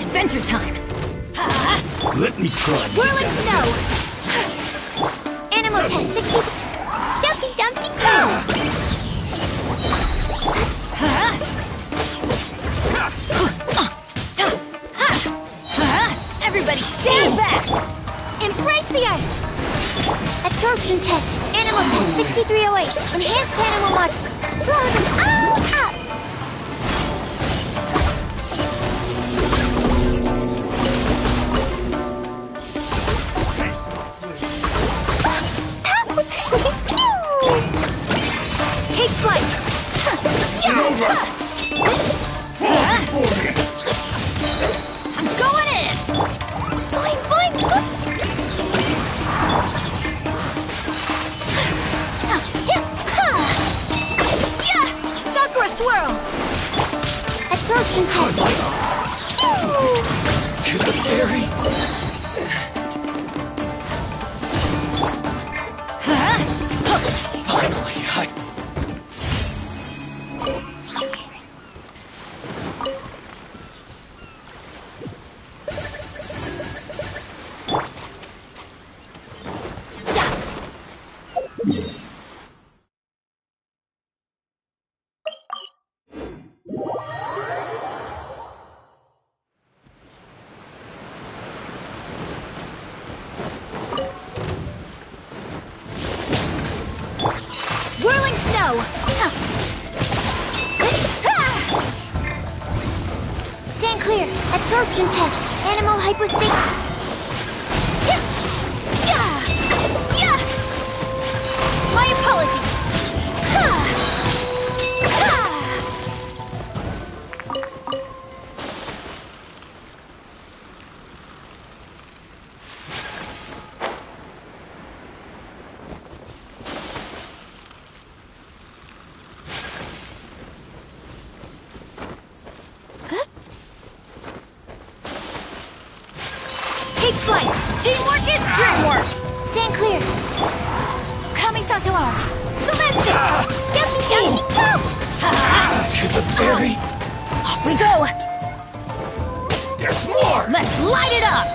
Adventure time! Let me try. Whirling snow! Animal test 60... Dumpy Dumpty Go! Everybody stand back! Embrace the ice! Absorption test. Animal test 6308. Enhanced animal mod... Throw them all up! Take flight! I'm going in! Boing, boing, boing! Sakura swirl! Absorption test! To the airy. Finally, Whirling snow! Stand clear. Absorption test. Animal hypostasis. My apologies. Take flight! Teamwork is dreamwork! Stand clear! Kami-sato art! Silencio! Yummy, go! To the berry. Off we go! There's more. Let's light it up!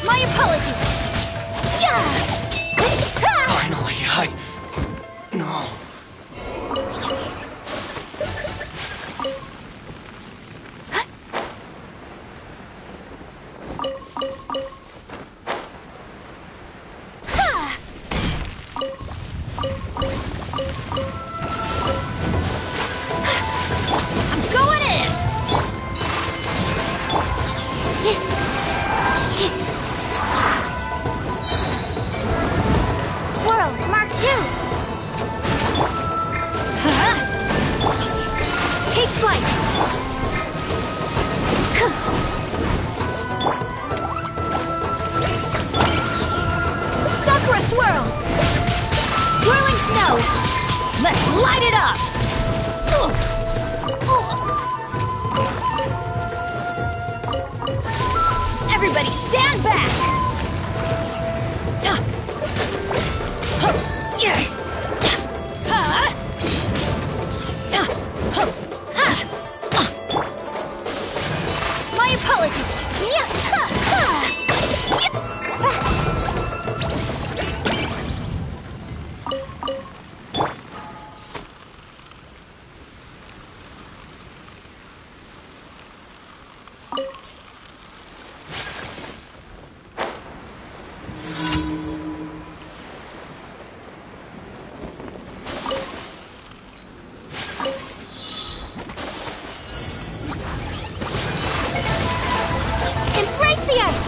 My apologies! Finally, no. Sakura swirl! Whirling snow! Let's light it up! Everybody stand back! My apologies! Embrace the ice!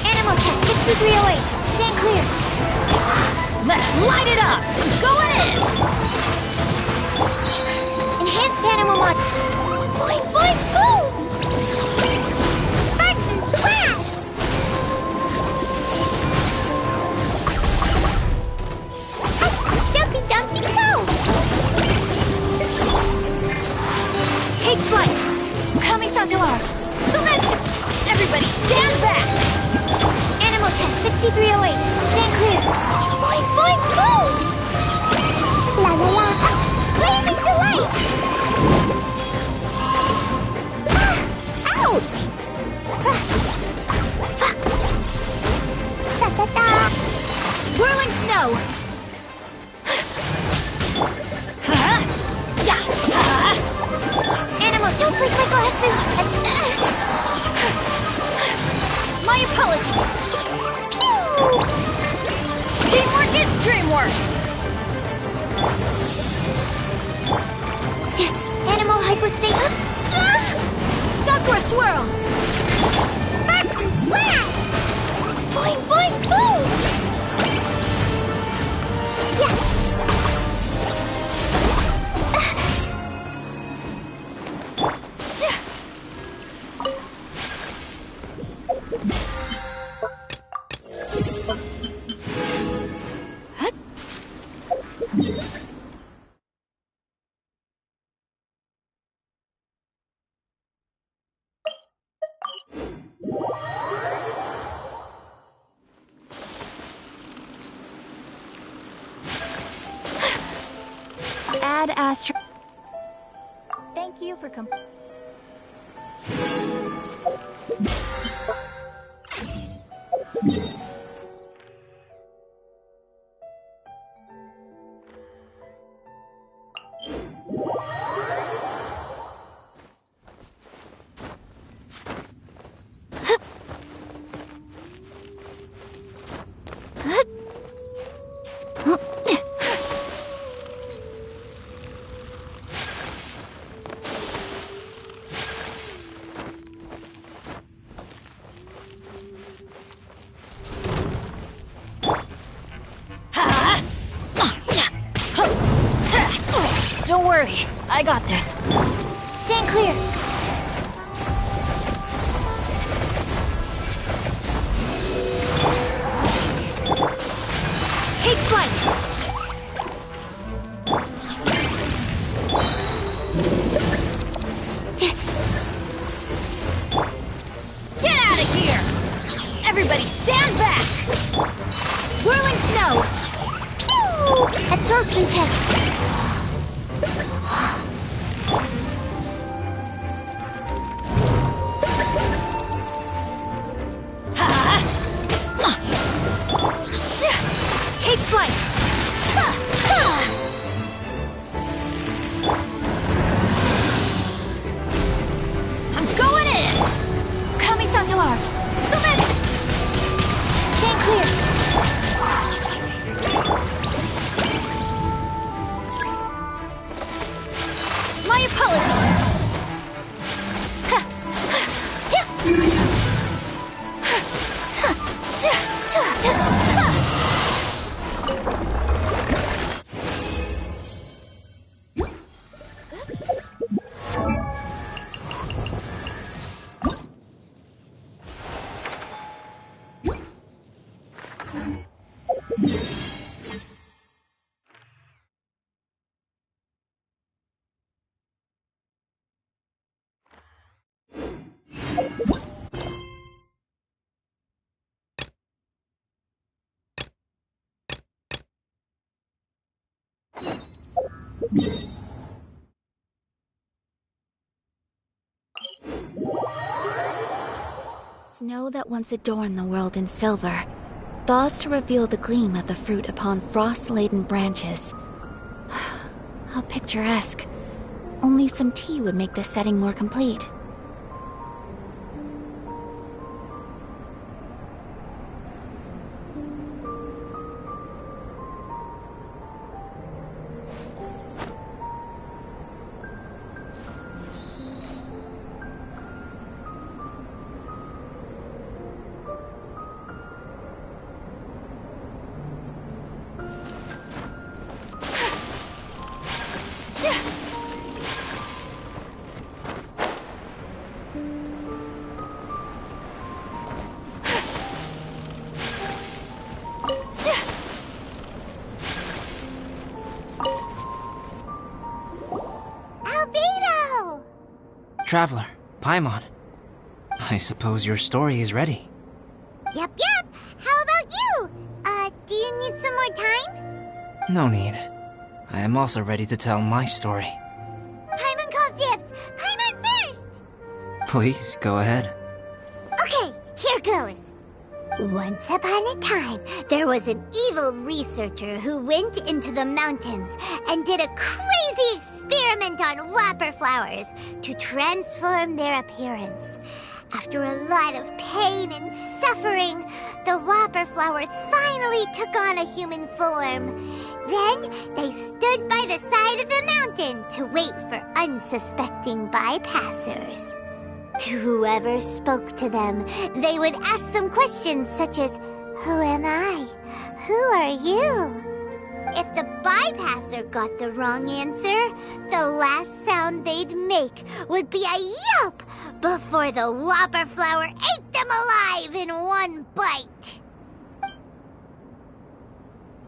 Animal test 6308. Stand clear. Let's light it up! I'm going in! Enhanced animal mod. Boing, boing, boom! Sparks and splash! Jumpy Dumpty go! Take flight! Kamisato art! Select! Everybody stand back! Animal test 6308. Stand clear. Boing, boing, boom! La la la! Blazing delight! Ouch! Da da da! Whirling snow! Animal, don't break my glasses! My apologies! Pew! Teamwork is dreamwork! Animal hyperstate. Sakura swirl! Sparks and blast! Boing, boing, boom! Yeah! Ad Astra. Thank you for Don't worry, I got this. Stand clear. Take flight. Get out of here! Everybody stand back! Whirling snow! Pew! Absorption test. Take flight! I'm going in! Kamisato art! Select! Stand clear! My apologies! Snow that once adorned the world in silver thaws to reveal the gleam of the fruit upon frost-laden branches. How picturesque. Only some tea would make the setting more complete. Traveler, Paimon. I suppose your story is ready. Yep. How about you? Do you need some more time? No need. I am also ready to tell my story. Paimon calls dibs! Paimon first! Please, go ahead. Okay, here goes. Once upon a time, there was an evil researcher who went into the mountains and did a crazy experiment on whopper flowers to transform their appearance. After a lot of pain and suffering, the whopper flowers finally took on a human form. Then they stood by the side of the mountain to wait for unsuspecting bypassers. To whoever spoke to them, they would ask some questions such as, "Who am I? Who are you?" If the bypasser got the wrong answer, the last sound they'd make would be a yelp before the whopper flower ate them alive in one bite.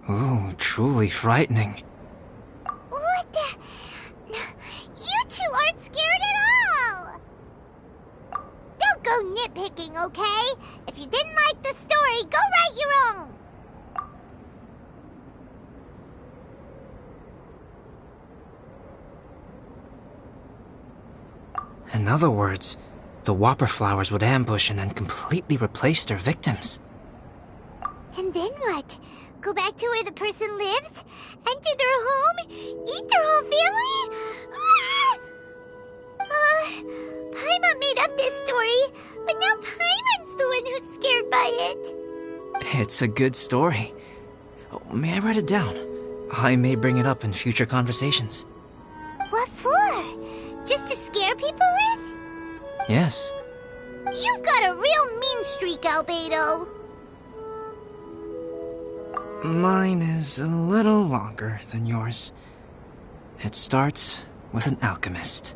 Ooh, truly frightening. What the? You two aren't scared at all! Don't go nitpicking, okay? If you didn't like the story, go write your own! In other words, the whopper flowers would ambush and then completely replace their victims. And then what? Go back to where the person lives? Enter their home? Eat their whole family? Paimon made up this story, but now Paimon's the one who's scared by it. It's a good story. Oh, may I write it down? I may bring it up in future conversations. What for? Just to scare people with? Yes. You've got a real mean streak, Albedo. Mine is a little longer than yours. It starts with an alchemist.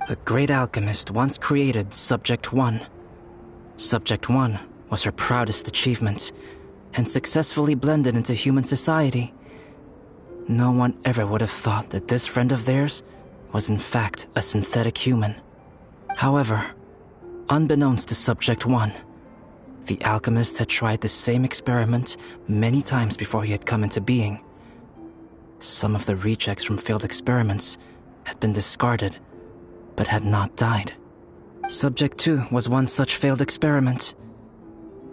A great alchemist once created Subject 1. Subject 1 was her proudest achievement, and successfully blended into human society. No one ever would have thought that this friend of theirs was in fact a synthetic human. However, unbeknownst to Subject 1, the alchemist had tried the same experiment many times before he had come into being. Some of the rejects from failed experiments had been discarded, but had not died. Subject 2 was one such failed experiment.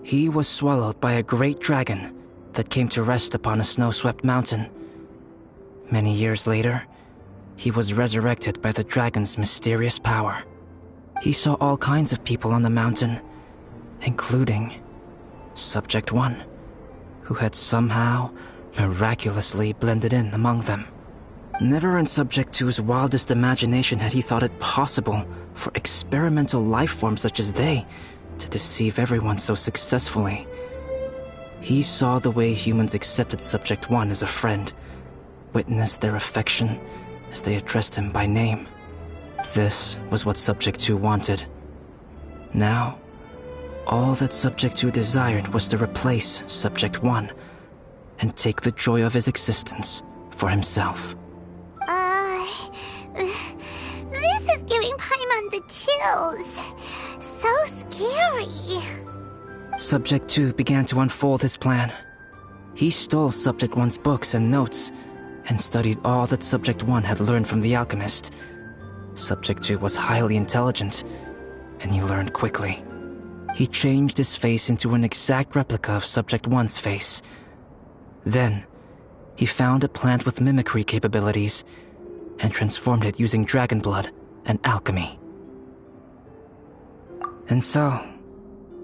He was swallowed by a great dragon that came to rest upon a snow-swept mountain. Many years later, he was resurrected by the dragon's mysterious power. He saw all kinds of people on the mountain, including Subject 1, who had somehow miraculously blended in among them. Never in Subject 2's wildest imagination had he thought it possible for experimental life forms such as they to deceive everyone so successfully. He saw the way humans accepted Subject 1 as a friend, witnessed their affection as they addressed him by name. This was what Subject 2 wanted. Now, all that Subject 2 desired was to replace Subject 1 and take the joy of his existence for himself. This is giving Paimon the chills. So scary. Subject 2 began to unfold his plan. He stole Subject 1's books and notes, and studied all that Subject 1 had learned from the alchemist. Subject 2 was highly intelligent, and he learned quickly. He changed his face into an exact replica of Subject 1's face. Then, he found a plant with mimicry capabilities, and transformed it using dragon blood and alchemy. And so,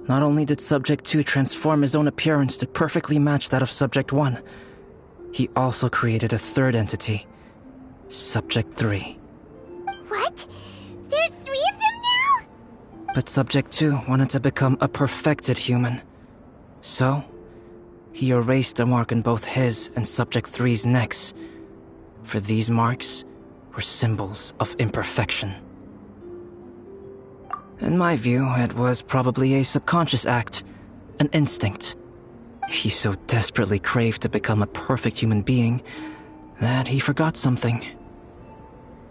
not only did Subject 2 transform his own appearance to perfectly match that of Subject 1, he also created a third entity, Subject 3. What? There's 3 of them now? But Subject 2 wanted to become a perfected human. So, he erased a mark in both his and Subject 3's necks, for these marks were symbols of imperfection. In my view, it was probably a subconscious act, an instinct. He so desperately craved to become a perfect human being that he forgot something.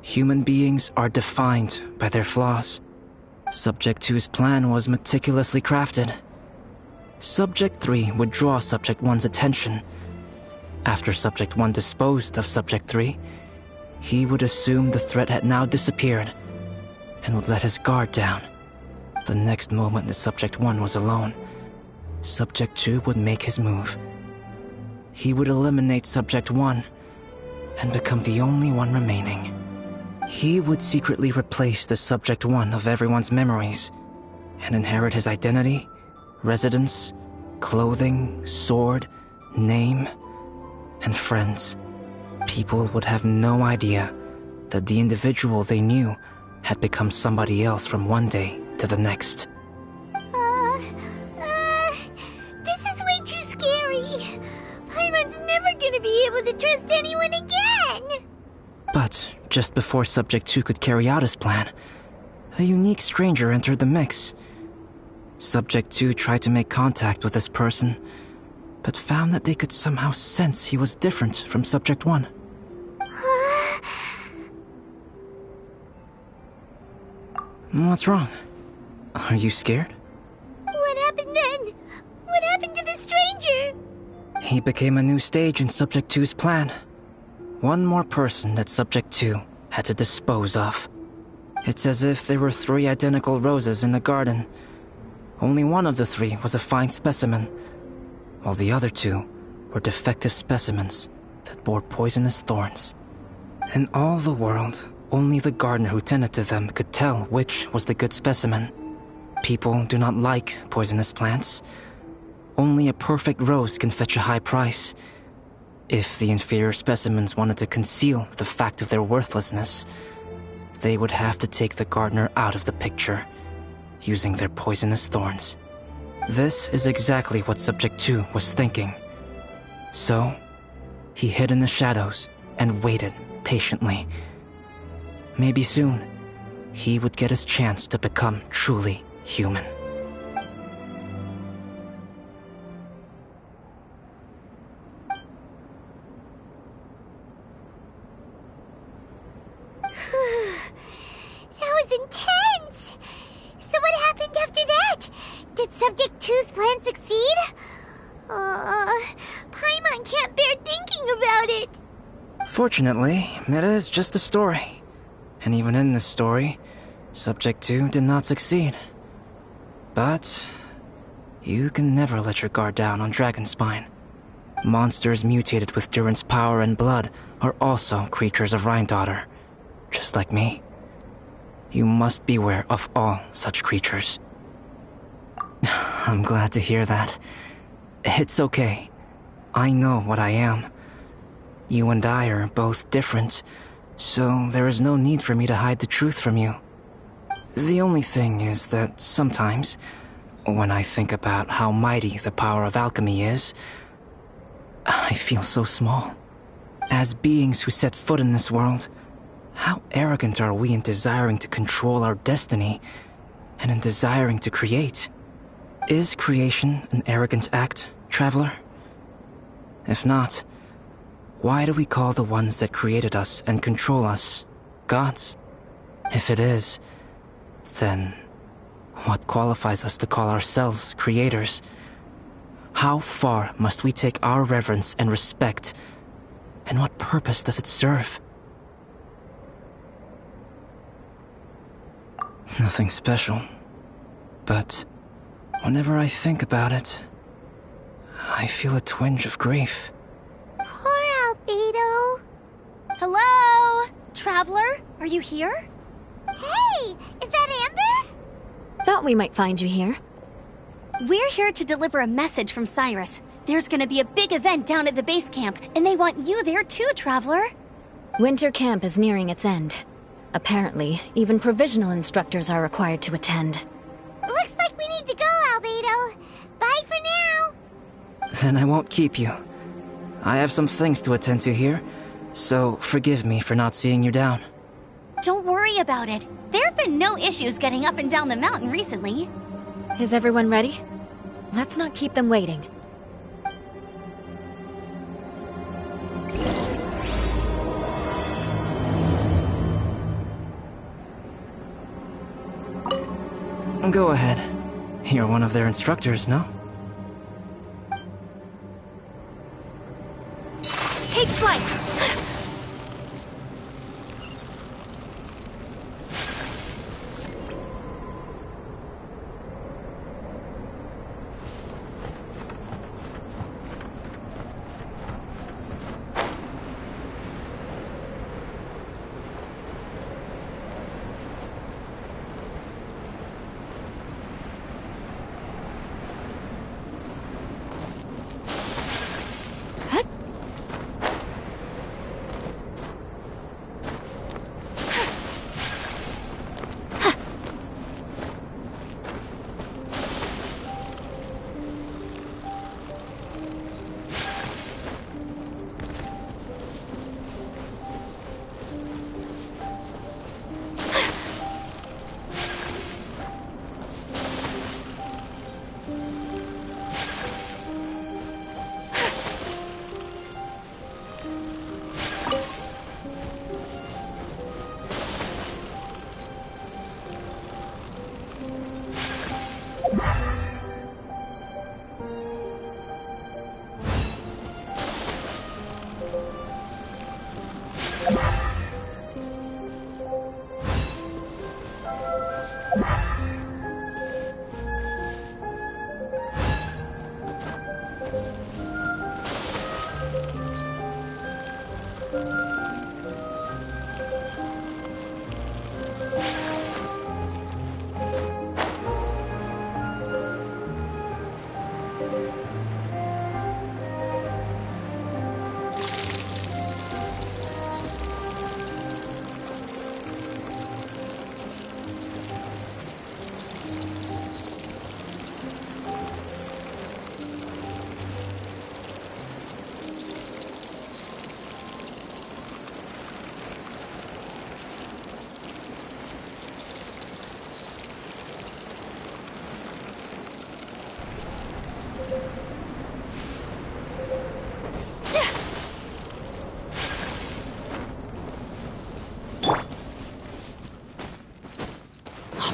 Human beings are defined by their flaws. Subject 2's plan was meticulously crafted. Subject 3 would draw Subject 1's attention. After Subject 1 disposed of Subject 3, he would assume the threat had now disappeared and would let his guard down. The next moment that Subject 1 was alone, Subject 2 would make his move. He would eliminate Subject 1 and become the only one remaining. He would secretly replace the Subject 1 of everyone's memories and inherit his identity, residence, clothing, sword, name, and friends. People would have no idea that the individual they knew had become somebody else from one day to the next. This is way too scary. Paimon's never gonna be able to trust anyone again. But just before Subject 2 could carry out his plan, a unique stranger entered the mix. Subject 2 tried to make contact with this person, but found that they could somehow sense he was different from Subject 1. What's wrong? Are you scared? What happened then? What happened to the stranger? He became a new stage in Subject 2's plan. One more person that Subject 2 had to dispose of. It's as if there were 3 identical roses in a garden. Only one of the 3 was a fine specimen, while the other 2 were defective specimens that bore poisonous thorns. In all the world, only the gardener who tended to them could tell which was the good specimen. People do not like poisonous plants. Only a perfect rose can fetch a high price. If the inferior specimens wanted to conceal the fact of their worthlessness, they would have to take the gardener out of the picture, using their poisonous thorns. This is exactly what Subject 2 was thinking. So, he hid in the shadows and waited patiently. Maybe soon, he would get his chance to become truly human. That was intense! So what happened after that? Did Subject 2's plan succeed? Paimon can't bear thinking about it. Fortunately, it is just a story. And even in this story, Subject 2 did not succeed. But you can never let your guard down on Dragonspine. Monsters mutated with Durin's power and blood are also creatures of Rhine-Daughter, just like me. You must beware of all such creatures. I'm glad to hear that. It's okay. I know what I am. You and I are both different, so there is no need for me to hide the truth from you. The only thing is that sometimes, when I think about how mighty the power of alchemy is, I feel so small. As beings who set foot in this world, how arrogant are we in desiring to control our destiny, and in desiring to create? Is creation an arrogant act, traveler? If not, why do we call the ones that created us and control us gods? If it is, Then, what qualifies us to call ourselves creators? How far must we take our reverence and respect? And what purpose does it serve? Nothing special. But whenever I think about it, I feel a twinge of grief. Poor Albedo. Hello? Traveler, are you here? Hey, is that Amber? Thought we might find you here. We're here to deliver a message from Cyrus. There's gonna be a big event down at the base camp, and they want you there too, Traveler. Winter camp is nearing its end. Apparently, even provisional instructors are required to attend. Looks like we need to go, Albedo. Bye for now. Then I won't keep you. I have some things to attend to here, so forgive me for not seeing you down. Don't worry about it. There have been no issues getting up and down the mountain recently. Is everyone ready? Let's not keep them waiting. Go ahead. You're one of their instructors, no? Take flight!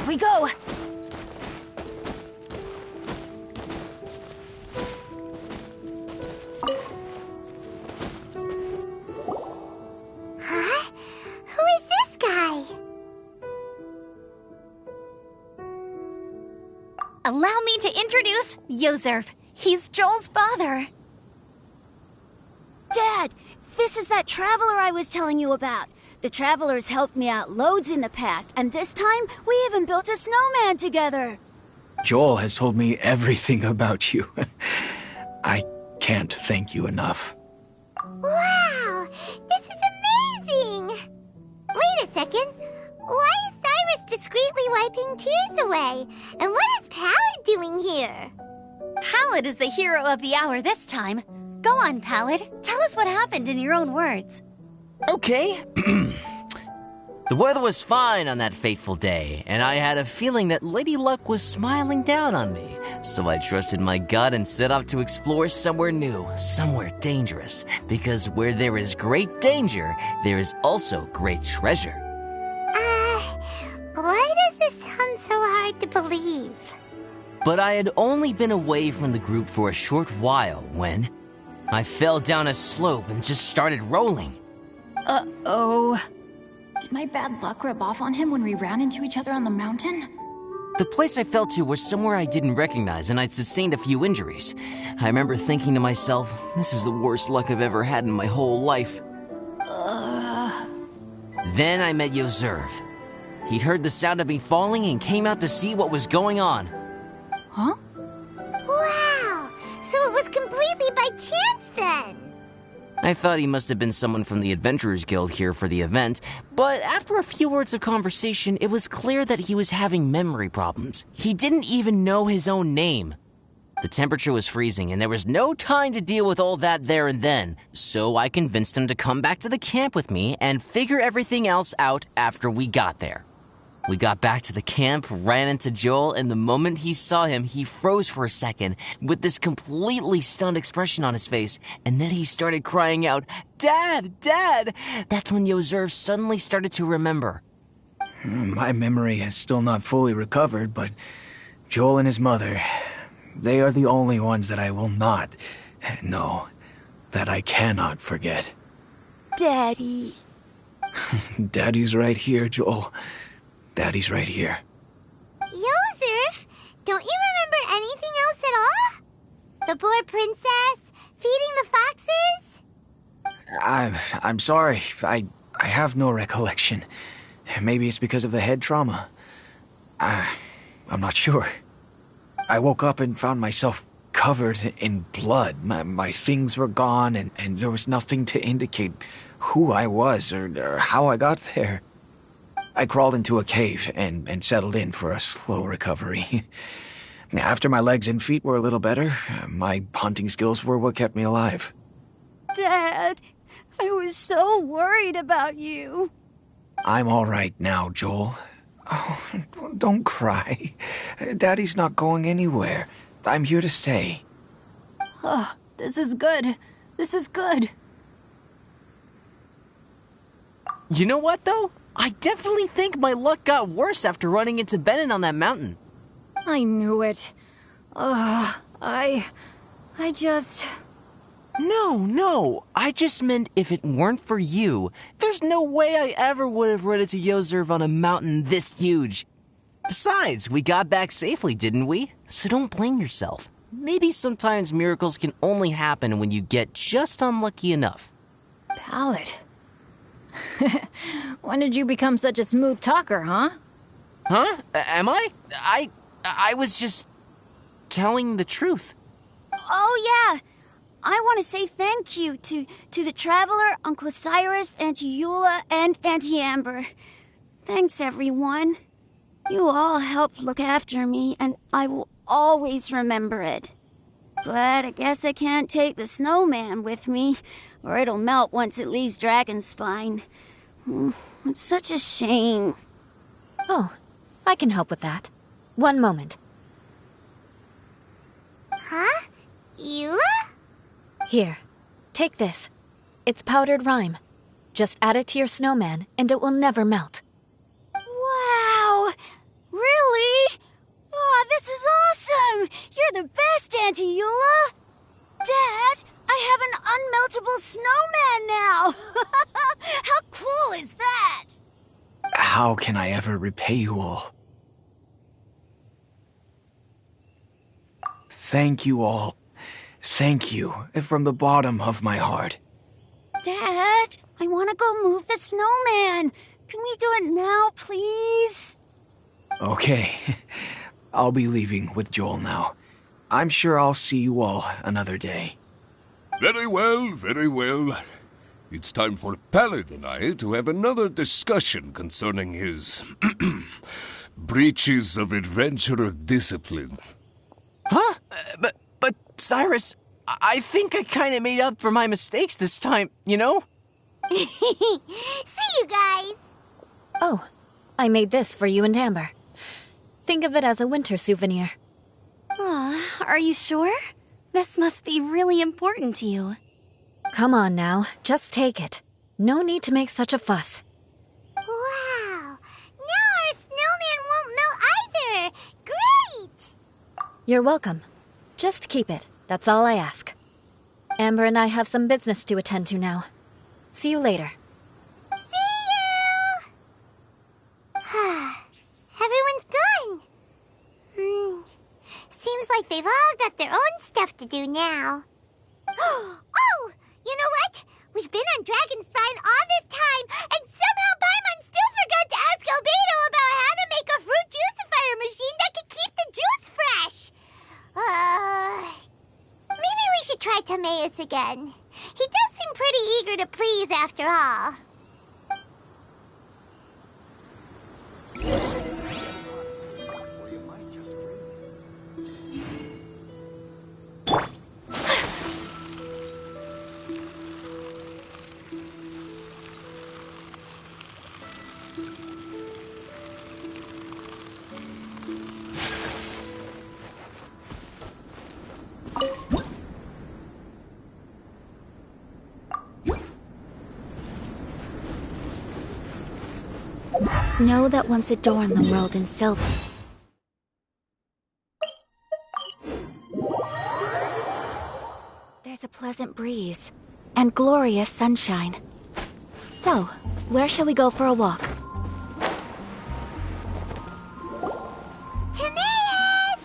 We go! Huh? Who is this guy? Allow me to introduce Yozerf. He's Joel's father. Dad, this is that traveler I was telling you about. The travelers helped me out loads in the past, and this time we even built a snowman together. Joel has told me everything about you. I can't thank you enough. Wow, this is amazing! Wait a second. Why is Cyrus discreetly wiping tears away? And what is Pallid doing here? Pallid is the hero of the hour this time. Go on, Pallid. Tell us what happened in your own words. Okay. The weather was fine on that fateful day, and I had a feeling that Lady Luck was smiling down on me. So I trusted my gut and set off to explore somewhere new, somewhere dangerous. Because where there is great danger, there is also great treasure. Why does this sound so hard to believe? But I had only been away from the group for a short while when I fell down a slope and just started rolling. Uh-oh. Did my bad luck rub off on him when we ran into each other on the mountain? The place I fell to was somewhere I didn't recognize, and I'd sustained a few injuries. I remember thinking to myself, this is the worst luck I've ever had in my whole life. Then I met Yoserv. He'd heard the sound of me falling and came out to see what was going on. Huh? Wow! So it was completely by chance then! I thought he must have been someone from the Adventurers Guild here for the event, but after a few words of conversation, it was clear that he was having memory problems. He didn't even know his own name. The temperature was freezing, and there was no time to deal with all that there and then, so I convinced him to come back to the camp with me and figure everything else out after we got there. We got back to the camp, ran into Joel, and the moment he saw him, he froze for a second with this completely stunned expression on his face, and then he started crying out, "Dad! Dad!" That's when Yoserv suddenly started to remember. My memory has still not fully recovered, but Joel and his mother, they are the only ones that I will not, no, that I cannot forget. Daddy. Daddy's right here, Joel. Daddy's right here. Yoserv, don't you remember anything else at all? The poor princess, feeding the foxes? I'm sorry. I have no recollection. Maybe it's because of the head trauma. I'm not sure. I woke up and found myself covered in blood. My things were gone, and there was nothing to indicate who I was or how I got there. I crawled into a cave and settled in for a slow recovery. After my legs and feet were a little better, my hunting skills were what kept me alive. Dad, I was so worried about you. I'm all right now, Joel. Oh, don't cry. Daddy's not going anywhere. I'm here to stay. Oh, this is good. This is good. You know what, though? I definitely think my luck got worse after running into Benin on that mountain. I knew it. I just... No. I just meant if it weren't for you, there's no way I ever would have run into Yoserv on a mountain this huge. Besides, we got back safely, didn't we? So don't blame yourself. Maybe sometimes miracles can only happen when you get just unlucky enough. Pallet. When did you become such a smooth talker, huh? Huh? Am I? I was just telling the truth. Oh, yeah. I want to say thank you to the Traveler, Uncle Cyrus, Auntie Eula, and Auntie Amber. Thanks, everyone. You all helped look after me, and I will always remember it. But I guess I can't take the snowman with me, or it'll melt once it leaves Dragonspine. It's such a shame. Oh, I can help with that. One moment. Huh? Eula? Here, take this. It's powdered rime. Just add it to your snowman, and it will never melt. Wow! Really? Oh, this is awesome! You're the best, Auntie Eula! Dad, I have an unmeltable snowman now! How cool is that? How can I ever repay you all? Thank you all. Thank you from the bottom of my heart. Dad, I want to go move the snowman. Can we do it now, please? Okay. I'll be leaving with Joel now. I'm sure I'll see you all another day. Very well, very well. It's time for Pallet and I to have another discussion concerning his breaches of adventurer discipline. Huh? But Cyrus, I think I kind of made up for my mistakes this time, you know? See you guys! Oh, I made this for you and Amber. Think of it as a winter souvenir. Aw, are you sure? This must be really important to you. Come on now, just take it. No need to make such a fuss. Wow! Now our snowman You're welcome. Just keep it. That's all I ask. Amber and I have some business to attend to now. See you later. See you! Everyone's gone. Seems like they've all got their own stuff to do now. Oh! You know what? We've been on Dragonstein all this time, and somehow Paimon still forgot to ask Albedo about how to make a fruit juicifier machine that could keep the juice fresh. Maybe we should try Timaeus again. He does seem pretty eager to please after all. Snow that once adorned the world in silver. There's a pleasant breeze and glorious sunshine. So, where shall we go for a walk? Timaeus!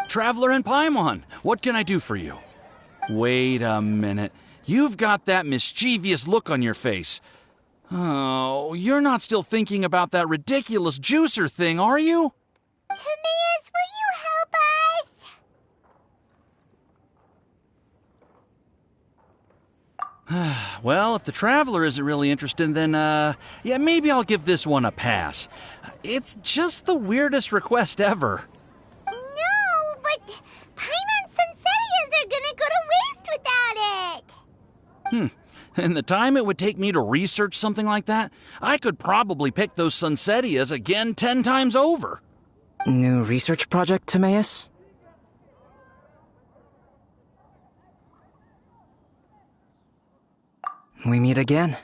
Traveler and Paimon, what can I do for you? Wait a minute. You've got that mischievous look on your face. Oh, you're not still thinking about that ridiculous juicer thing, are you? Timaeus, will you help us? Well, if the Traveler isn't really interested, then, yeah, maybe I'll give this one a pass. It's just the weirdest request ever. No, but Paimon's Sunsetias are gonna go to waste without it. And the time it would take me to research something like that, I could probably pick those Sunsetias again 10 times over. New research project, Timaeus? We meet again.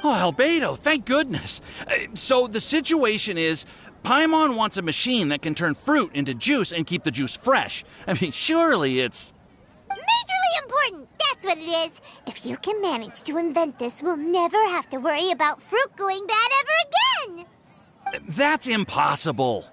Oh, Albedo, thank goodness. So the situation is, Paimon wants a machine that can turn fruit into juice and keep the juice fresh. I mean, surely it's... Majorly important, that's what it is. If you can manage to invent this, we'll never have to worry about fruit going bad ever again. That's impossible.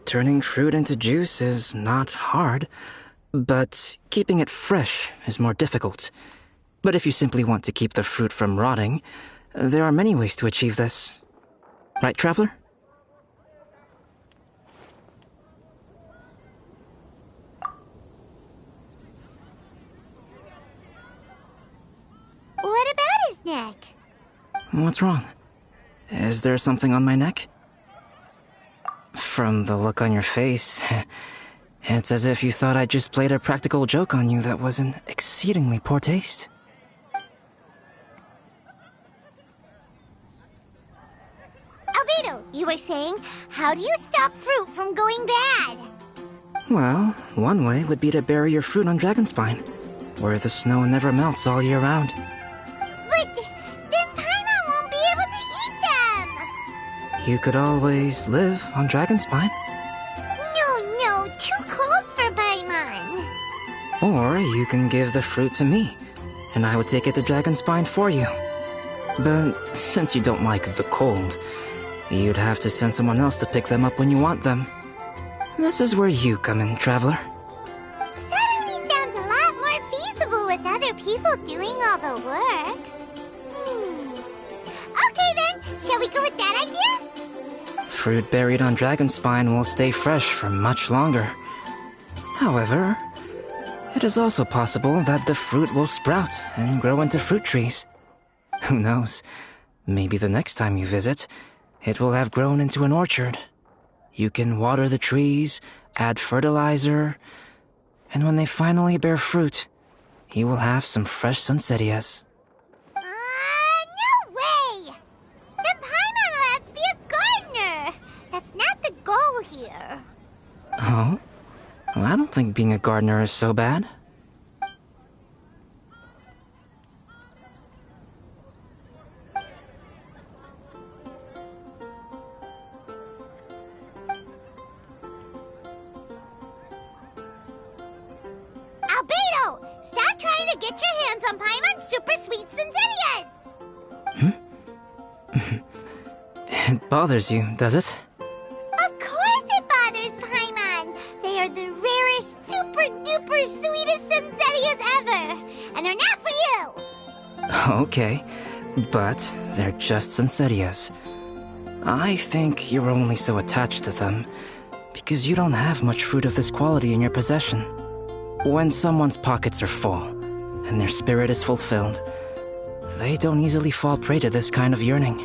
Turning fruit into juice is not hard, but keeping it fresh is more difficult. But if you simply want to keep the fruit from rotting, there are many ways to achieve this. Right, Traveler? What about his neck? What's wrong? Is there something on my neck? From the look on your face, it's as if you thought I just played a practical joke on you that was in exceedingly poor taste. Albedo, you were saying, how do you stop fruit from going bad? Well, one way would be to bury your fruit on Dragonspine, where the snow never melts all year round. But then Paimon won't be able to eat them! You could always live on Dragonspine. No, too cold for Paimon. Or you can give the fruit to me, and I would take it to Dragonspine for you. But since you don't like the cold, you'd have to send someone else to pick them up when you want them. This is where you come in, Traveler. Suddenly sounds a lot more feasible with other people doing all the work. Okay then, shall we go with that idea? Fruit buried on Dragonspine will stay fresh for much longer. However, it is also possible that the fruit will sprout and grow into fruit trees. Who knows? Maybe the next time you visit, it will have grown into an orchard. You can water the trees, add fertilizer, and when they finally bear fruit, you will have some fresh Sunsetias. No way! Then Paimon think being a gardener is so bad. Albedo! Stop trying to get your hands on Paimon's super sweet Sensitias! It bothers you, does it? Of course it bothers Paimon! They are the rarest, super duper sweetest Sensitias ever! And they're not for you! Okay, but they're just Sensitias. I think you're only so attached to them because you don't have much fruit of this quality in your possession. When someone's pockets are full and their spirit is fulfilled, they don't easily fall prey to this kind of yearning.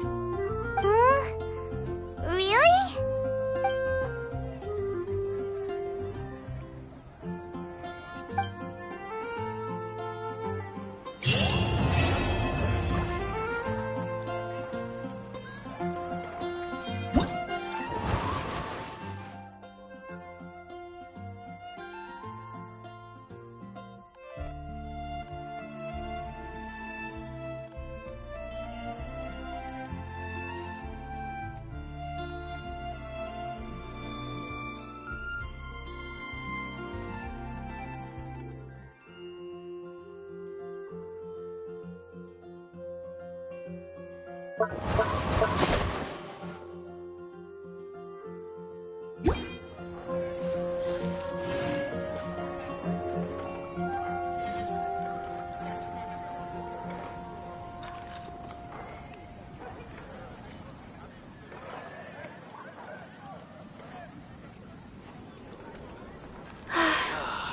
Really?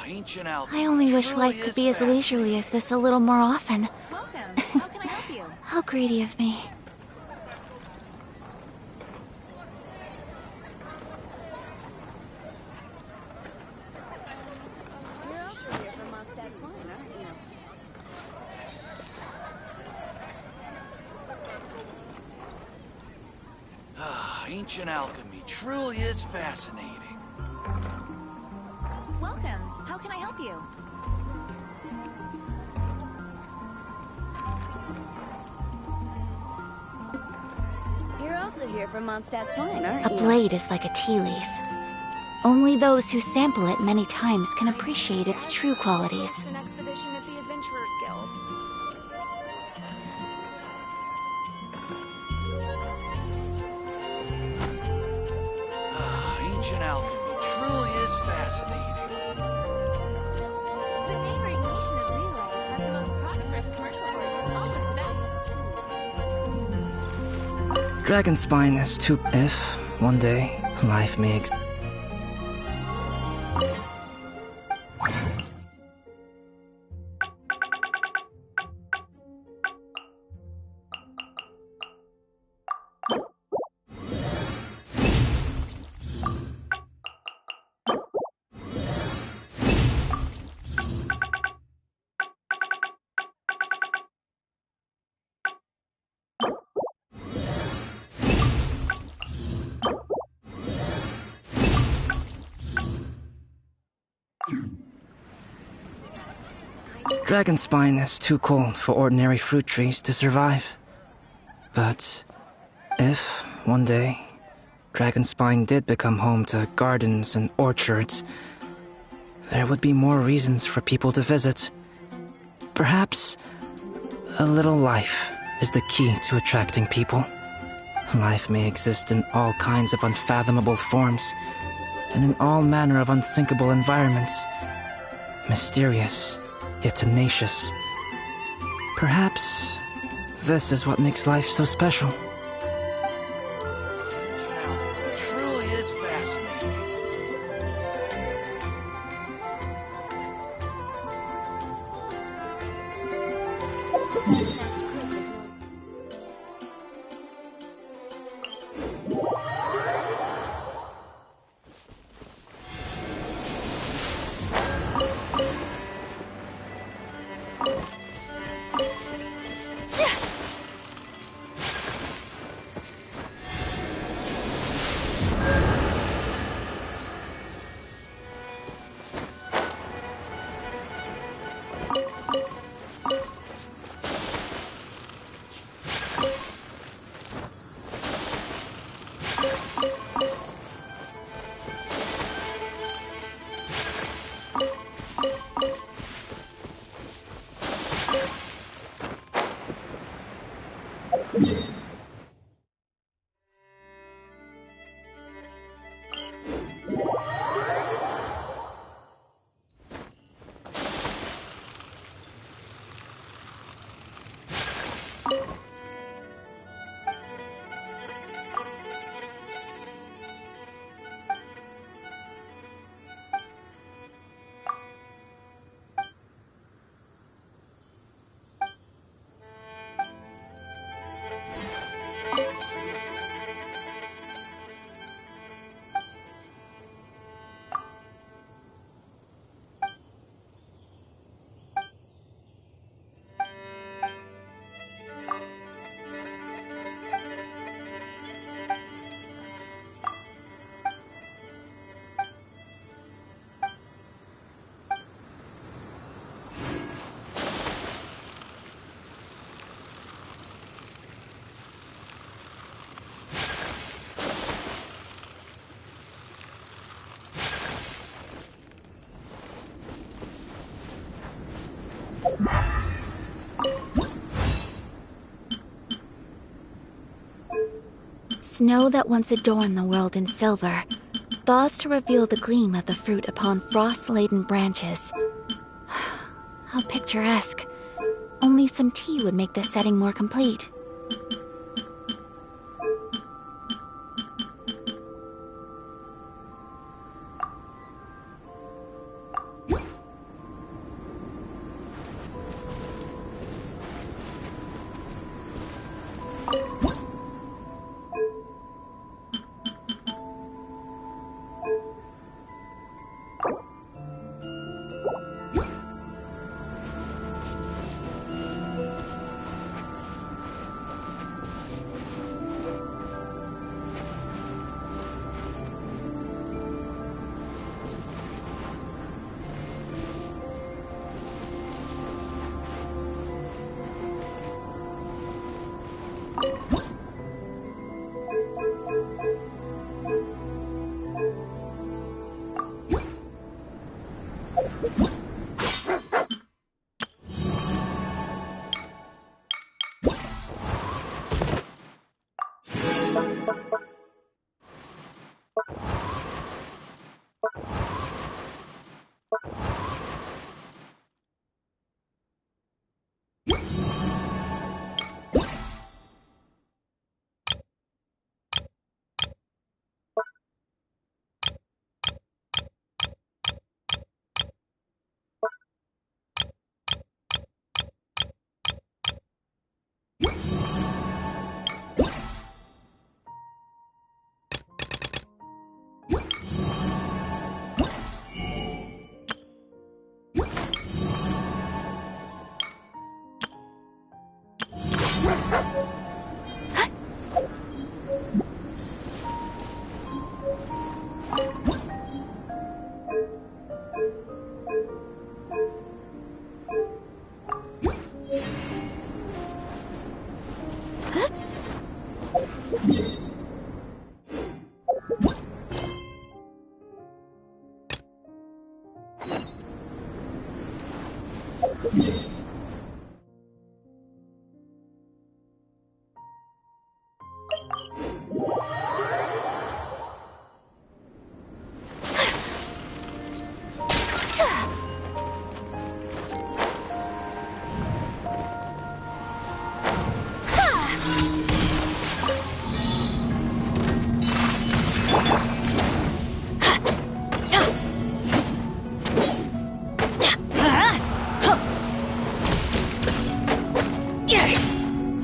Ancient alchemy I only wish truly life could is be as leisurely as this a little more often. Welcome. How can I help you? How greedy of me. Ancient alchemy truly is fascinating. Welcome. How can I help you? You're also here from Mondstadt's wine, aren't A blade is like a tea leaf. Only those who sample it many times can appreciate its true qualities. An expedition at the Adventurers Guild. Ancient alchemy truly is fascinating. The neighboring nation of Liyue has the most prosperous commercial port in all of Tibet. Dragonspine is too. If one day life may exist. Dragonspine is too cold for ordinary fruit trees to survive. But if, one day, Dragonspine did become home to gardens and orchards, there would be more reasons for people to visit. Perhaps a little life is the key to attracting people. Life may exist in all kinds of unfathomable forms, and in all manner of unthinkable environments. Mysterious, yet tenacious. Perhaps this is what makes life so special. It truly is fascinating. Snow that once adorned the world in silver, thaws to reveal the gleam of the fruit upon frost-laden branches. How picturesque. Only some tea would make this setting more complete.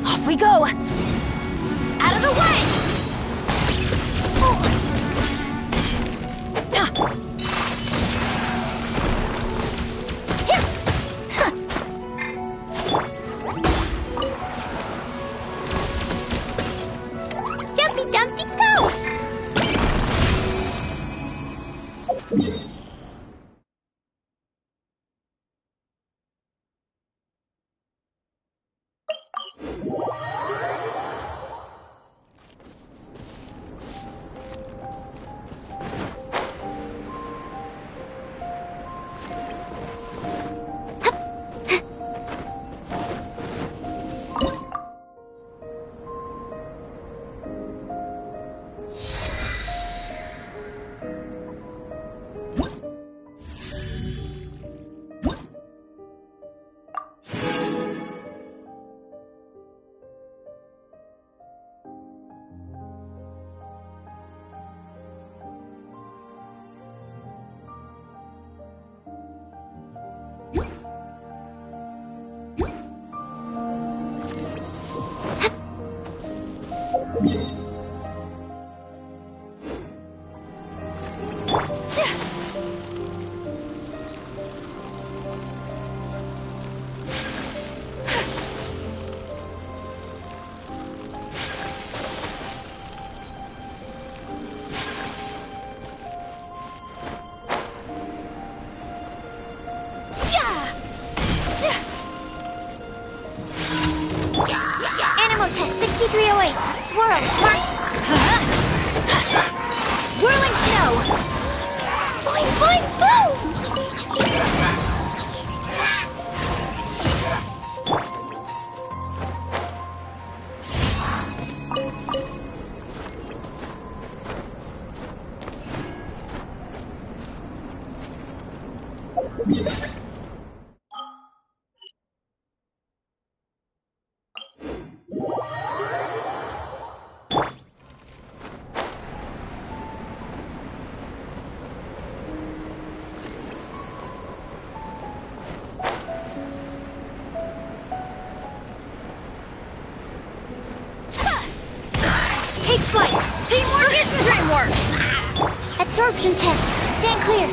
Off we go! Out of the way! Jumpy Dumpty, go! Animal test 6308. Swirl. Mark. Whirling snow! Boing, boing, boom! Take flight! Teamwork is dreamwork! Absorption test. Stand clear.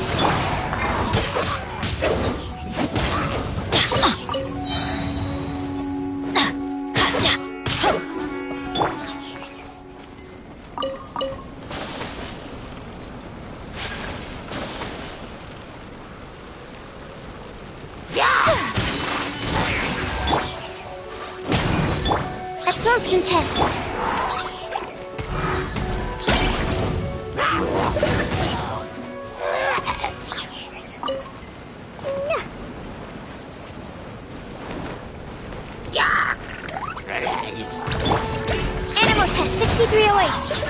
Absorption test. Animal test 6308.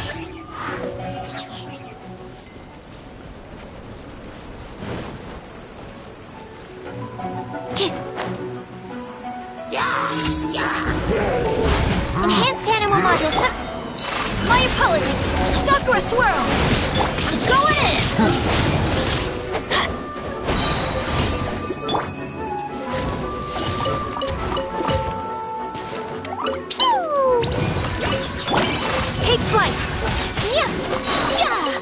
Enhanced animal module. My apologies. Sakura swirl. I'm going in. Pew! Take flight. Yeah. Yeah.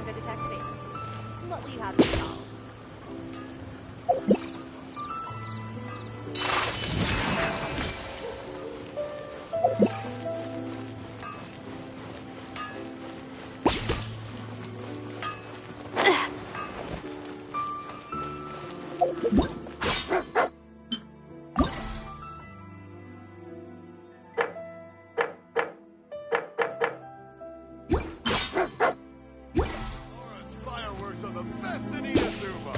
found a detective agency. What will you have me solve? Fireworks are the best in Inazuma!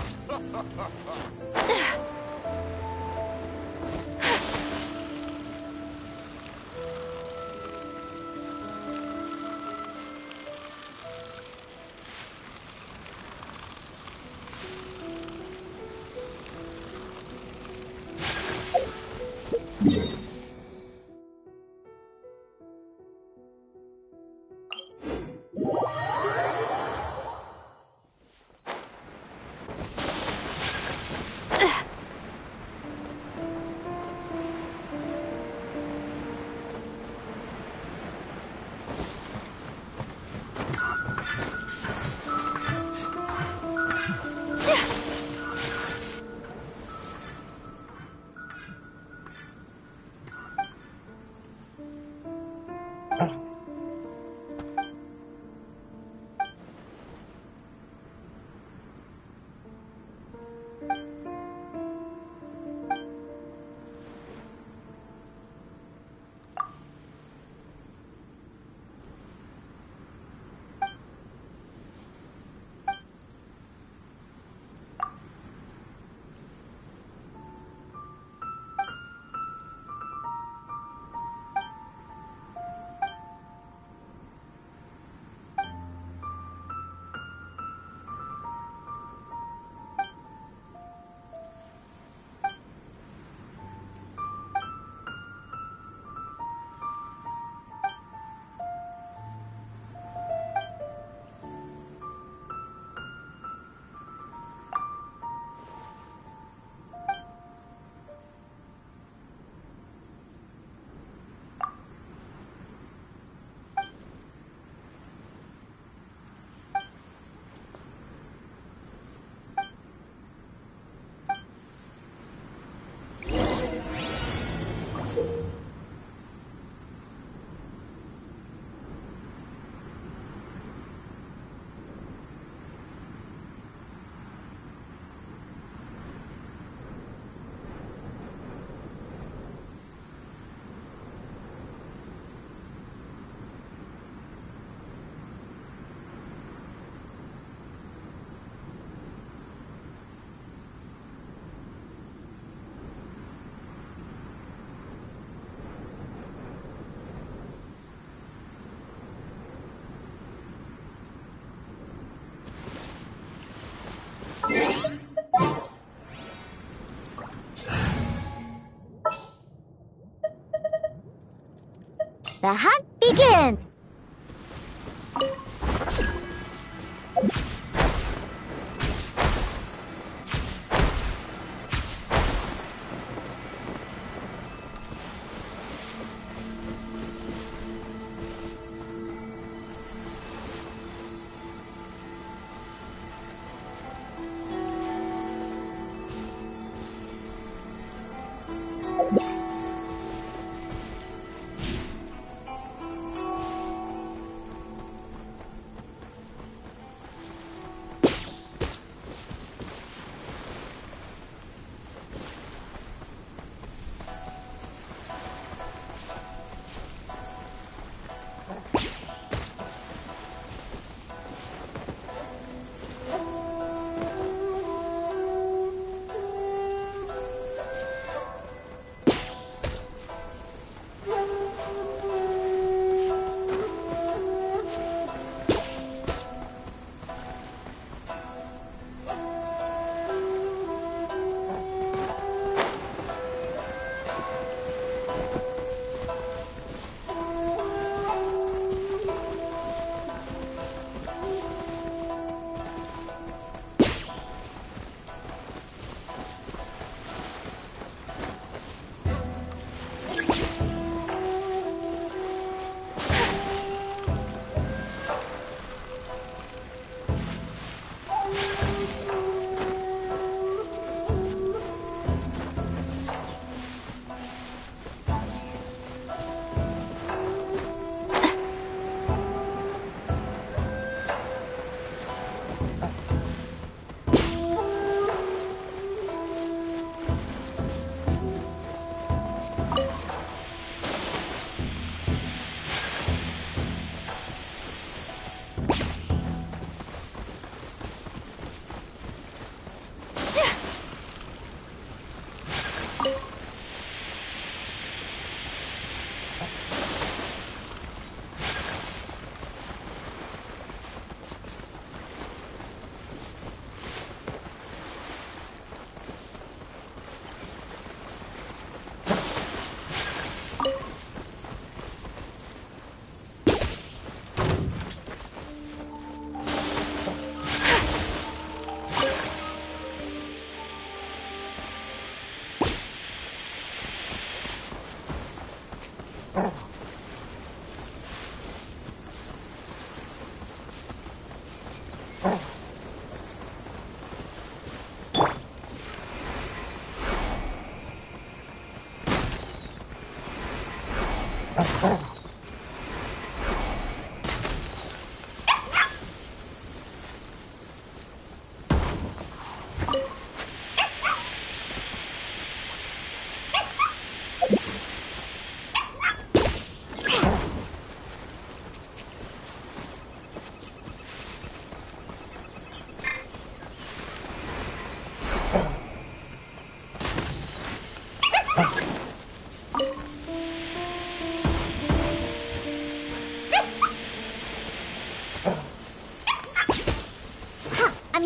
The hunt begins!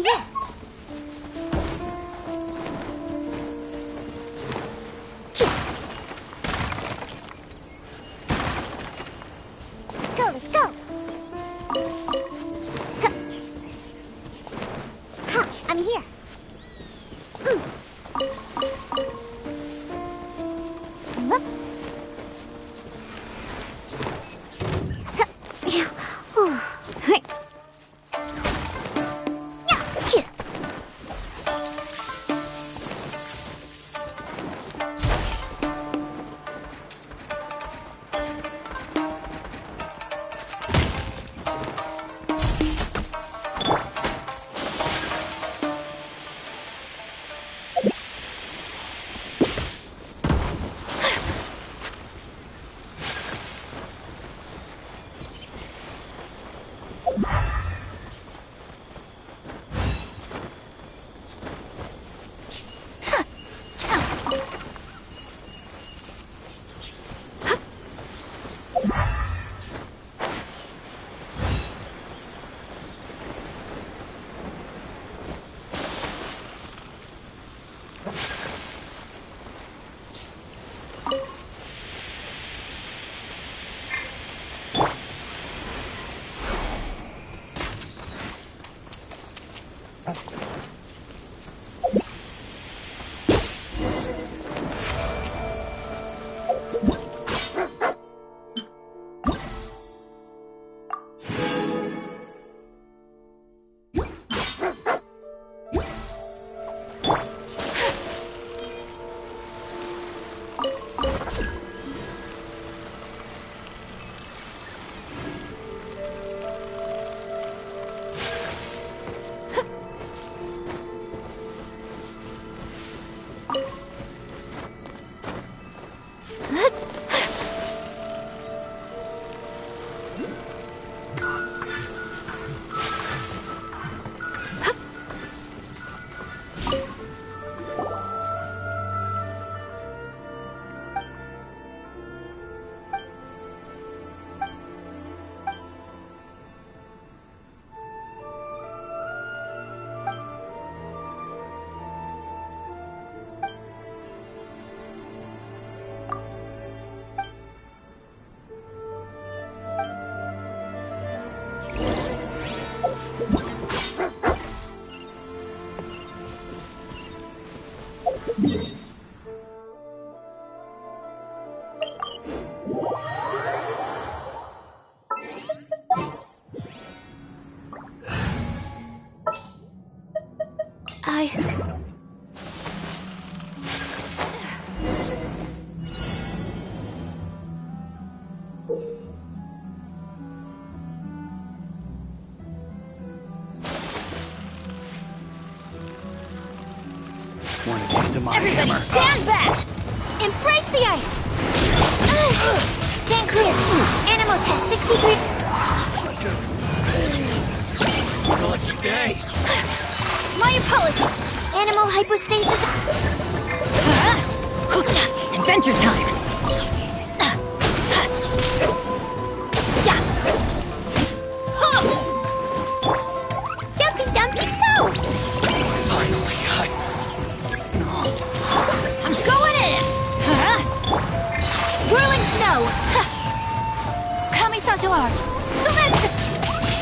here. Let's go, let's go. Ha, I'm here. Whoop. Yeah. Whew. Hey. Yeah. Choo. Want a taste of my Everybody hammer? stand back! Embrace the ice! Stand clear. Animal test 63. Lucky day. My apologies! Animal hypostasis. Adventure time! Jumpy Dumpy go! Finally, I'm going in! Whirling snow! Kamisato art! So let's...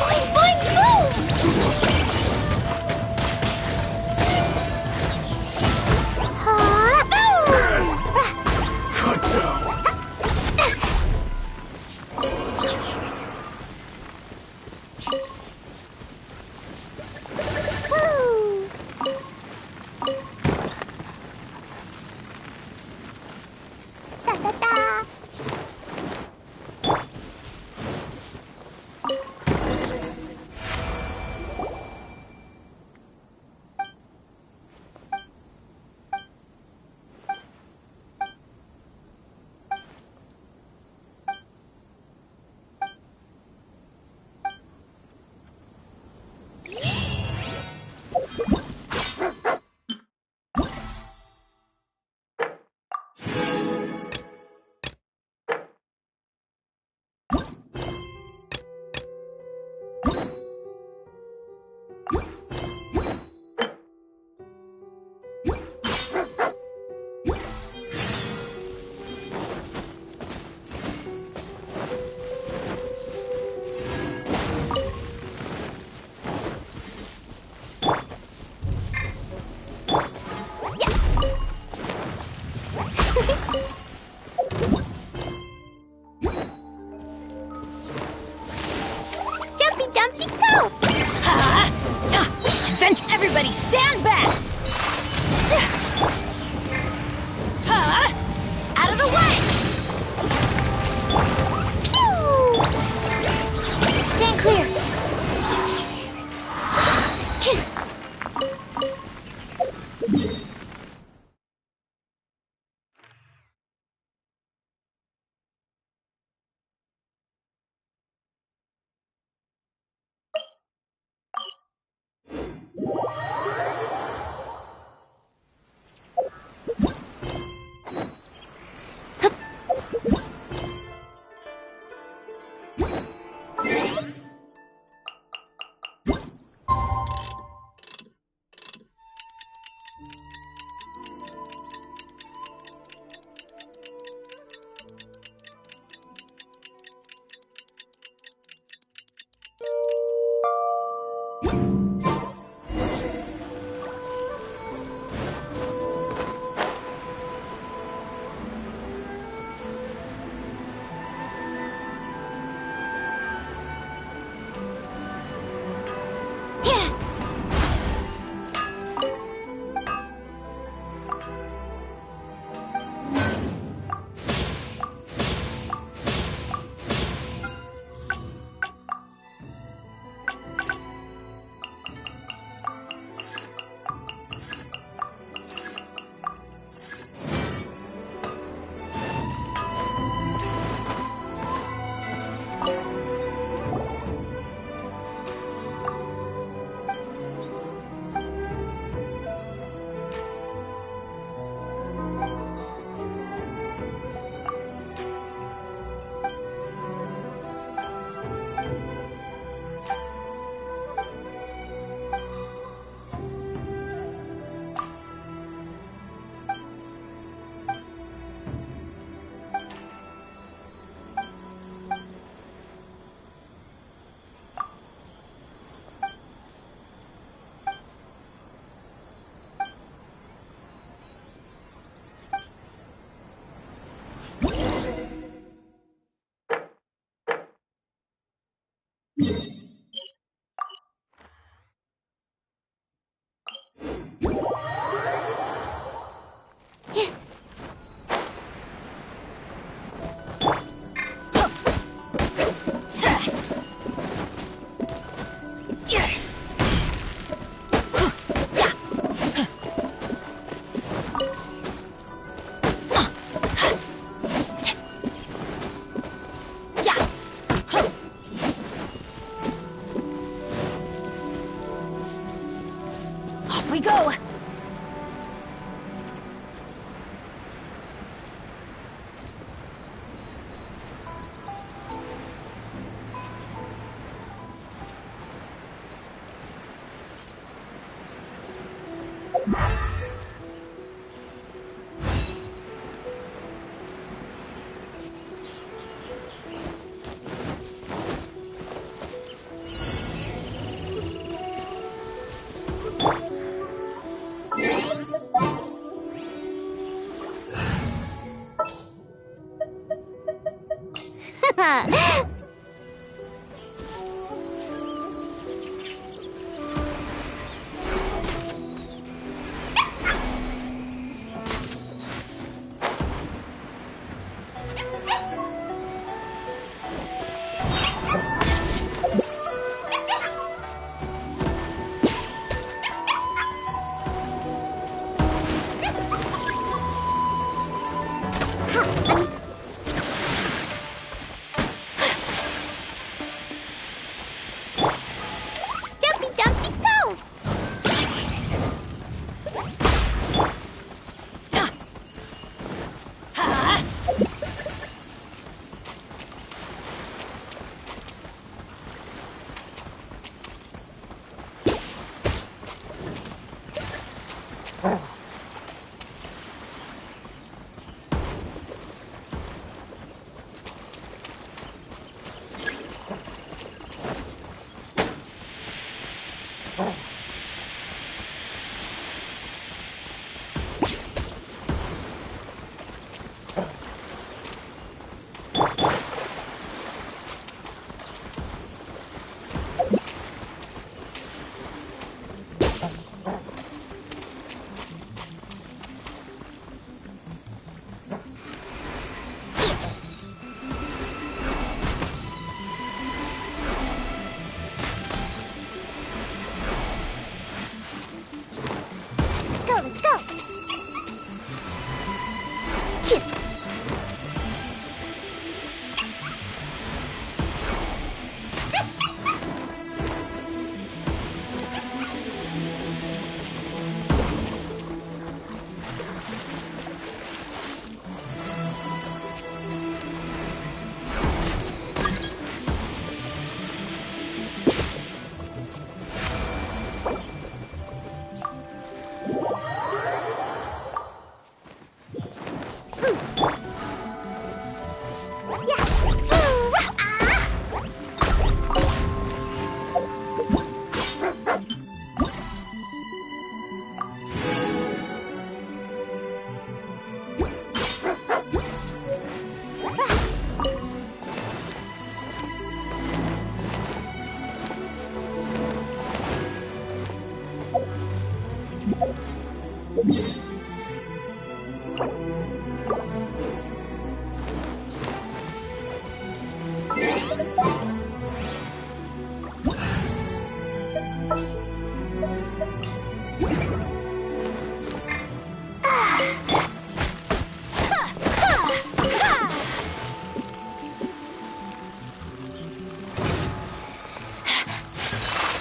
Boing, boing, boom! good go. Off we go! Jumpy Dumpty go! Let's go!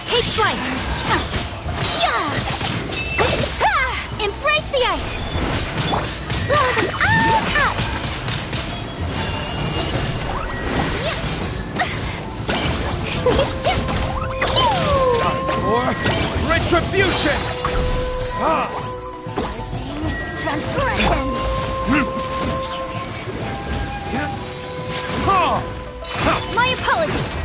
Take flight! Yeah! Embrace the ice! Blow them all up! Time for retribution! Transgression! My apologies!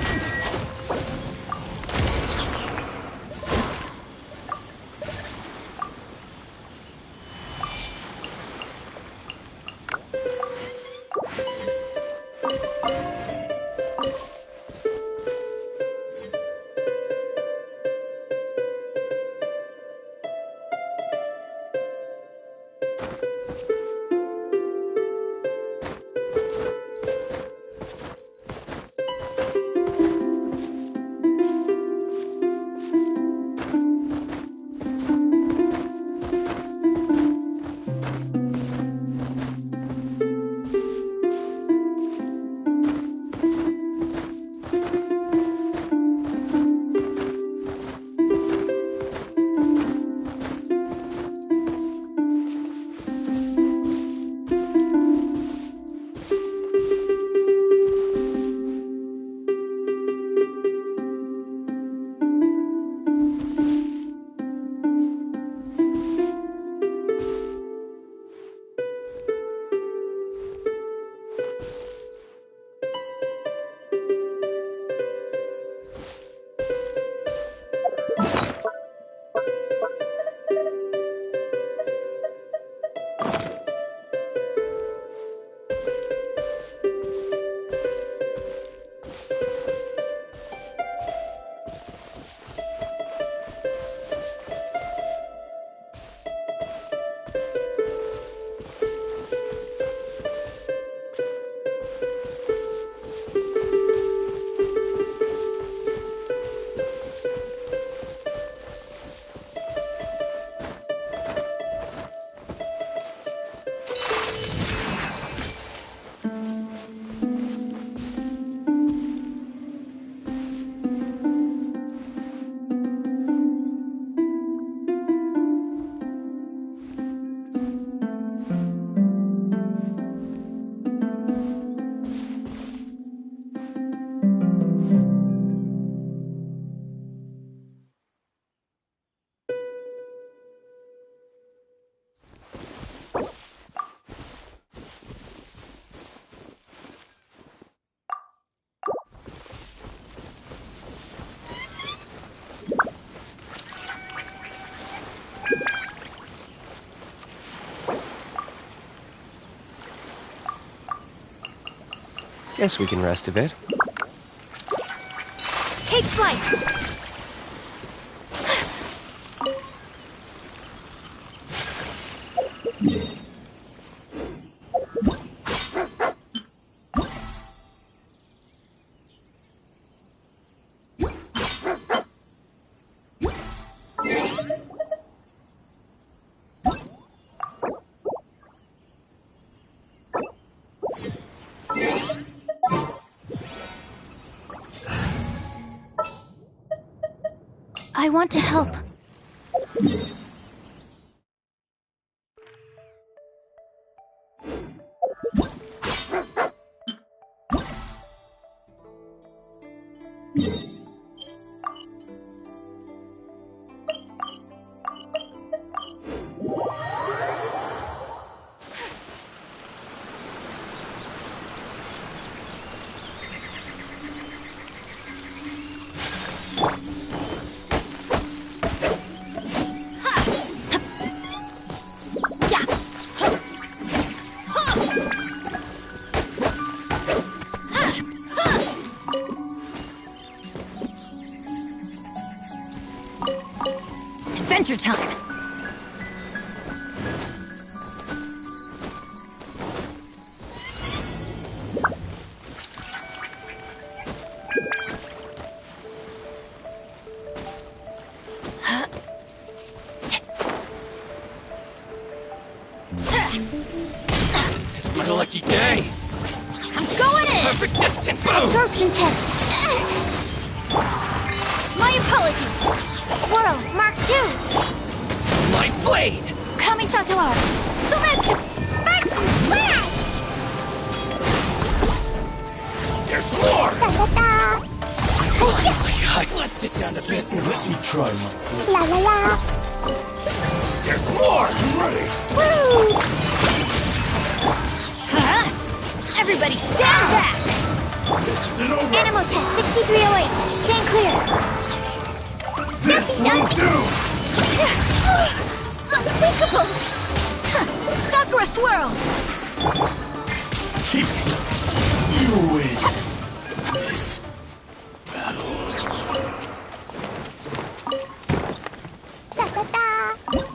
Guess we can rest a bit. Take flight! I want to help. Adventure time! It's my lucky day! I'm going in! Perfect distance! Absorption test! My apologies! Swirl, Mark II! My blade! Kamisato art! Sumetsu! Sparks and flash! There's more! Da-da-da! Let's get down to business. Let me try my La la la! There's more! ready. Woo! Huh? Everybody stand back! This isn't over. Animal test 6308. Stand clear. This won't do. Unthinkable! Sakura swirl! You win this battle. Da-da-da! Woo!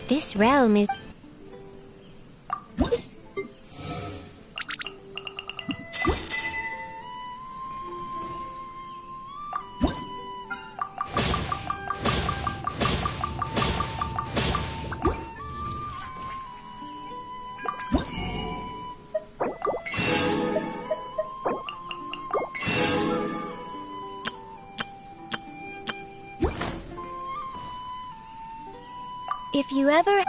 This realm is... If you ever...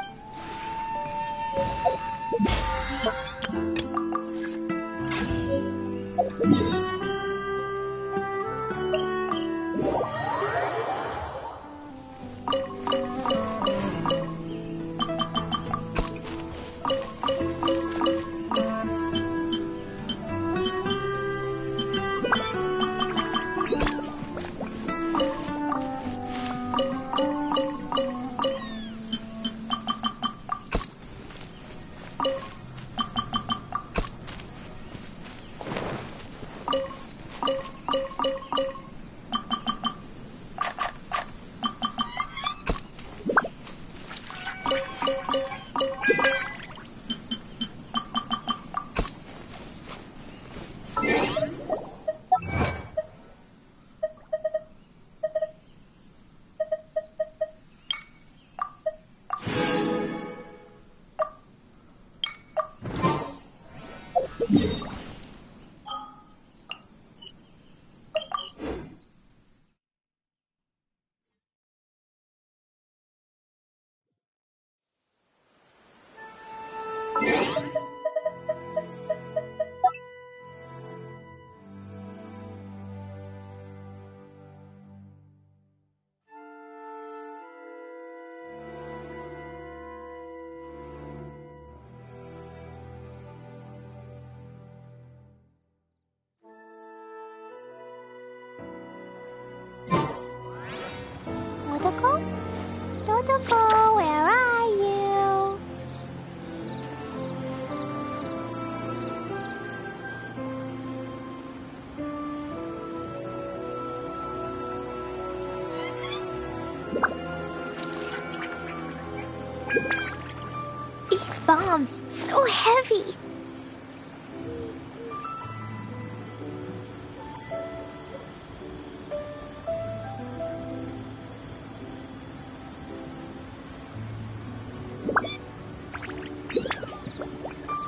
Dodoko? Dodoko, where are you? These bombs, so heavy.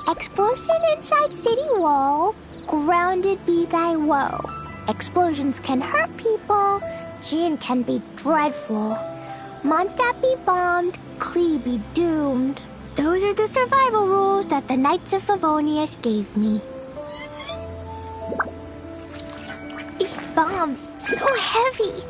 Explosion inside city wall. Grounded be thy woe. Explosions can hurt people. Jin can be dreadful. Mondstadt be bombed. Klee be doomed. Those are the survival rules that the Knights of Favonius gave me. These bombs, so heavy.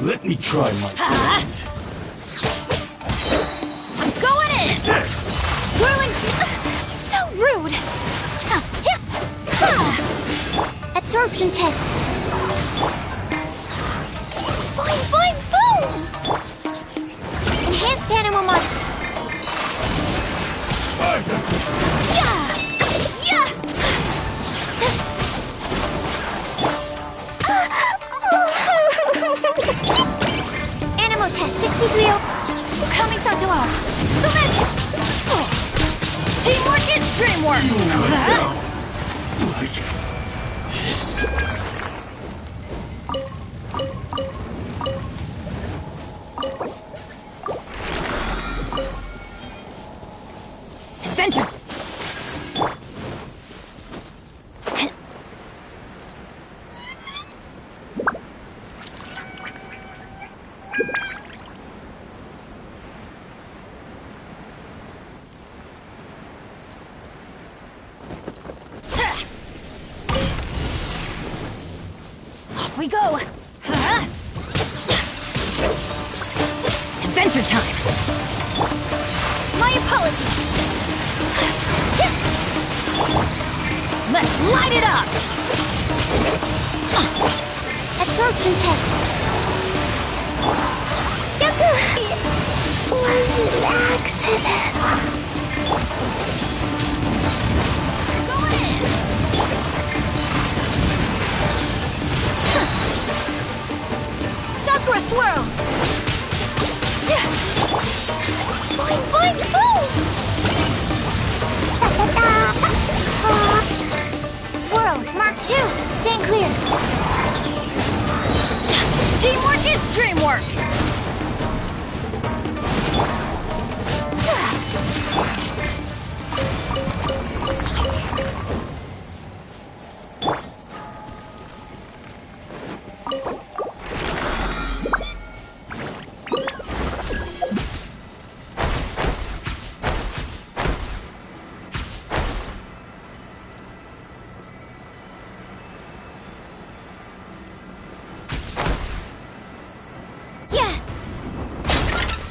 Let me try my hand. I'm going in! Whirling so rude! Absorption test! Boing, boing, boom! Enhanced animal mod. Yeah! Yeah! more! Like this. Adventure! Off we go! Adventure time! My apologies! Let's light it up! Absorption test. It was an accident. Going in! Sakura swirl! Boing, boing, boom! Swirl, Mark 2. Stand clear. Teamwork is dreamwork!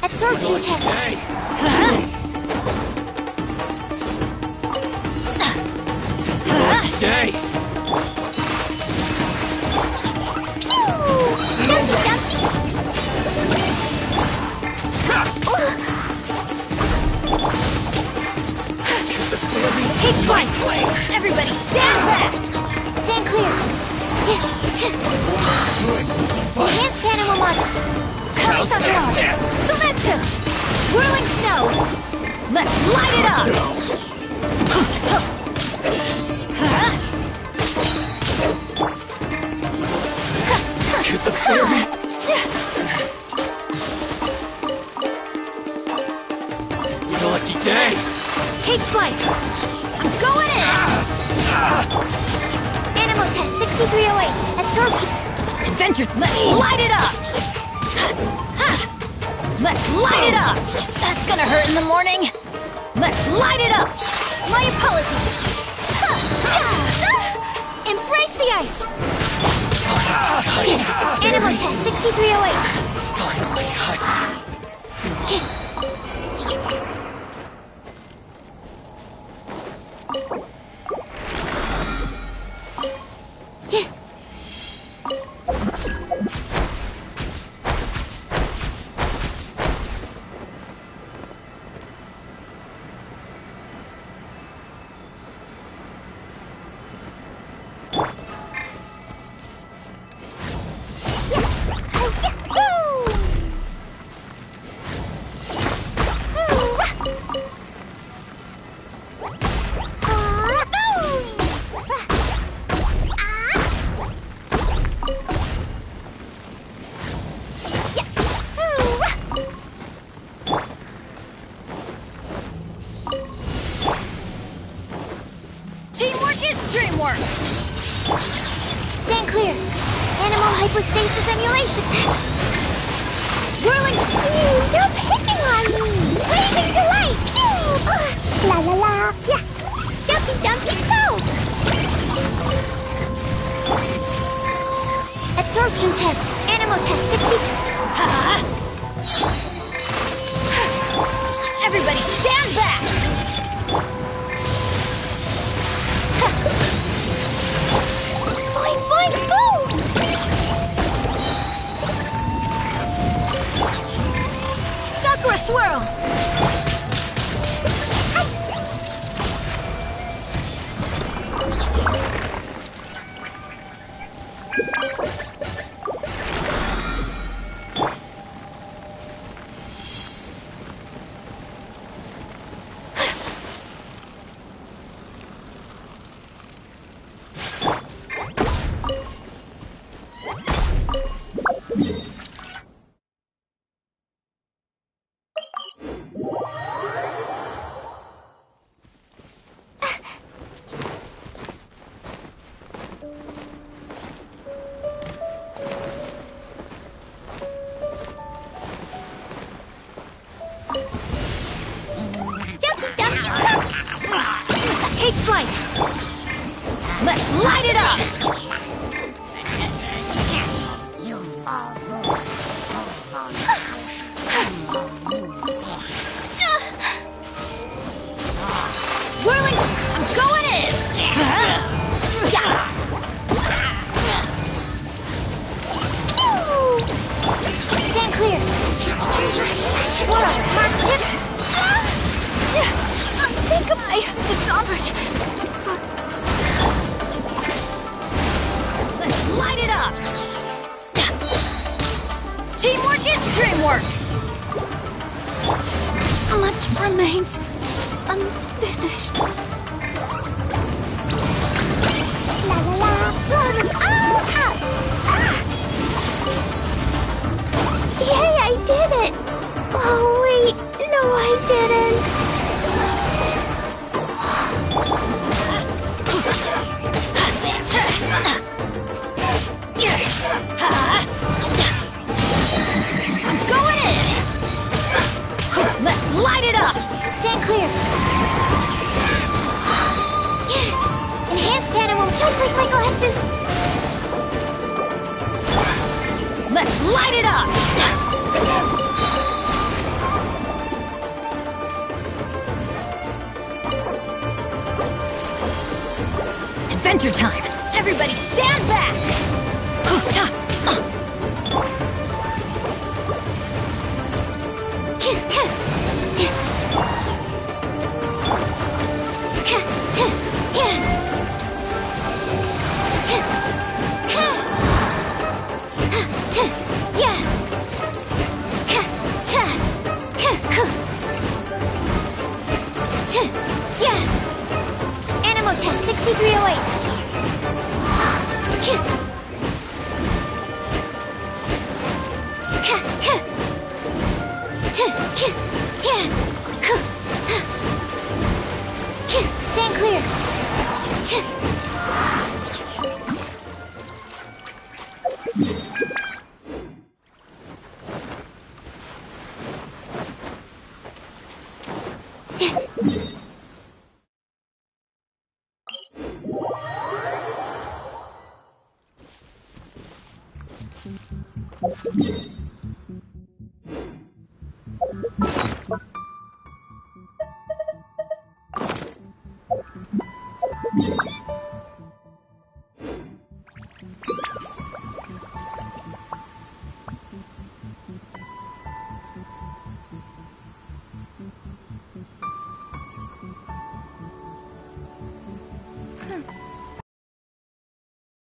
Absorption test. Day! Take flight! Everybody stand back! Stand clear. Enhanced Panama model. Kami Sakurai! Sumetsu! Whirling snow! Let's light it up! Shoot the fairy! It's a lucky day! Take flight! I'm going in! Animal test 6308. Absorption. Adventure, let's light it up! Let's light it up! That's gonna hurt in the morning! Let's light it up! My apologies! Embrace the ice! Animal test 6308. Finally, Teamwork is dreamwork! Stand clear. Animal hypostasis emulation. Whirling Ooh, you're picking on me. Waving delight. Pew. La la la. Yeah. Dumpy dumpy go. Absorption test. Animal test 60. Everybody stand back! Boing boing boom. Sakura swirl! Let's light it up! Whirling, I'm going in! Stand clear. Swirl, mark tip. I think I dishonored. Let's light it up! Teamwork is dreamwork! Much remains unfinished. La la la. Yay, I did it! Oh, wait. No, I didn't. I'm going in! Let's light it up! Stand clear. Enhanced animal. Don't break my glasses. Let's light it up! Adventure time! Everybody stand back! Animal test 6308. Stand clear.